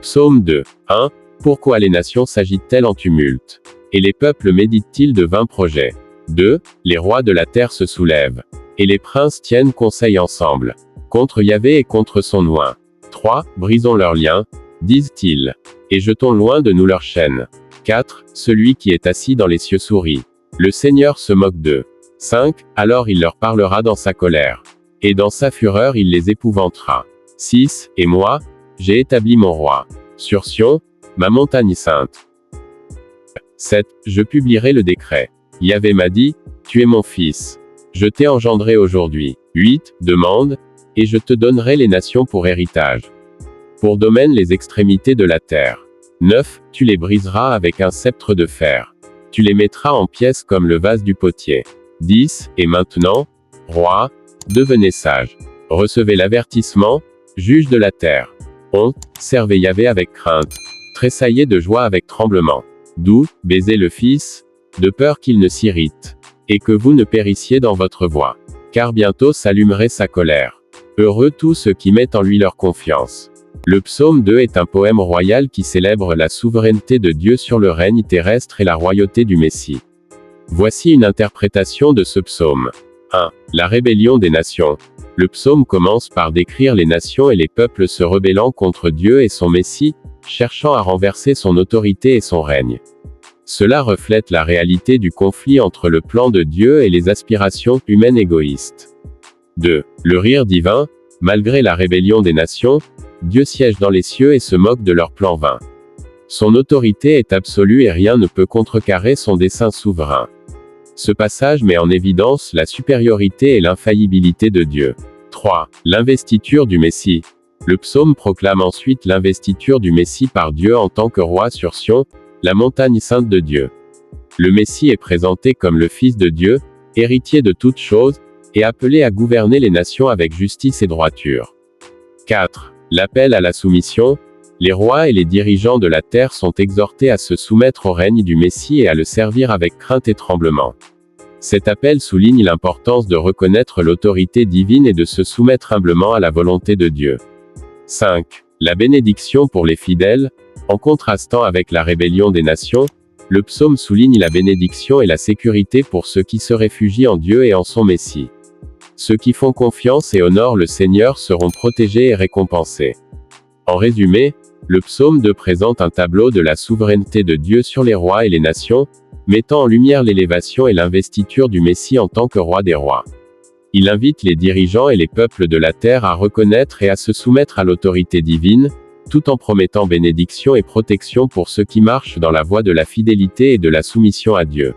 Psaume 2. 1. Pourquoi les nations s'agitent-elles en tumulte? Et les peuples méditent-ils de vains projets? 2. Les rois de la terre se soulèvent. Et les princes tiennent conseil ensemble. Contre Yahvé et contre son oint. 3. Brisons leurs liens, disent-ils. Et jetons loin de nous leurs chaînes. 4. Celui qui est assis dans les cieux sourit. Le Seigneur se moque d'eux. 5. Alors il leur parlera dans sa colère. Et dans sa fureur il les épouvantera. 6. Et moi, j'ai établi mon roi sur Sion, ma montagne sainte. 7. Je publierai le décret. Yahvé m'a dit, tu es mon fils. Je t'ai engendré aujourd'hui. 8. Demande, et je te donnerai les nations pour héritage. Pour domaine les extrémités de la terre. 9. Tu les briseras avec un sceptre de fer. Tu les mettras en pièces comme le vase du potier. 10. Et maintenant, roi, devenez sage. Recevez l'avertissement, juge de la terre. 11. Servez Yahvé avec crainte. Tressaillez de joie avec tremblement. 12. Baisez le Fils, de peur qu'il ne s'irrite. Et que vous ne périssiez dans votre voie. Car bientôt s'allumerait sa colère. Heureux tous ceux qui mettent en lui leur confiance. Le psaume 2 est un poème royal qui célèbre la souveraineté de Dieu sur le règne terrestre et la royauté du Messie. Voici une interprétation de ce psaume. 1. La rébellion des nations. Le psaume commence par décrire les nations et les peuples se rebellant contre Dieu et son Messie, cherchant à renverser son autorité et son règne. Cela reflète la réalité du conflit entre le plan de Dieu et les aspirations humaines égoïstes. 2. Le rire divin. Malgré la rébellion des nations, Dieu siège dans les cieux et se moque de leurs plans vains. Son autorité est absolue et rien ne peut contrecarrer son dessein souverain. Ce passage met en évidence la supériorité et l'infaillibilité de Dieu. 3. L'investiture du Messie. Le psaume proclame ensuite l'investiture du Messie par Dieu en tant que roi sur Sion, la montagne sainte de Dieu. Le Messie est présenté comme le Fils de Dieu, héritier de toutes choses, et appelé à gouverner les nations avec justice et droiture. 4. L'appel à la soumission. Les rois et les dirigeants de la terre sont exhortés à se soumettre au règne du Messie et à le servir avec crainte et tremblement. Cet appel souligne l'importance de reconnaître l'autorité divine et de se soumettre humblement à la volonté de Dieu. 5. La bénédiction pour les fidèles. En contrastant avec la rébellion des nations, le psaume souligne la bénédiction et la sécurité pour ceux qui se réfugient en Dieu et en son Messie. Ceux qui font confiance et honorent le Seigneur seront protégés et récompensés. En résumé, le psaume 2 présente un tableau de la souveraineté de Dieu sur les rois et les nations, mettant en lumière l'élévation et l'investiture du Messie en tant que roi des rois. Il invite les dirigeants et les peuples de la terre à reconnaître et à se soumettre à l'autorité divine, tout en promettant bénédiction et protection pour ceux qui marchent dans la voie de la fidélité et de la soumission à Dieu.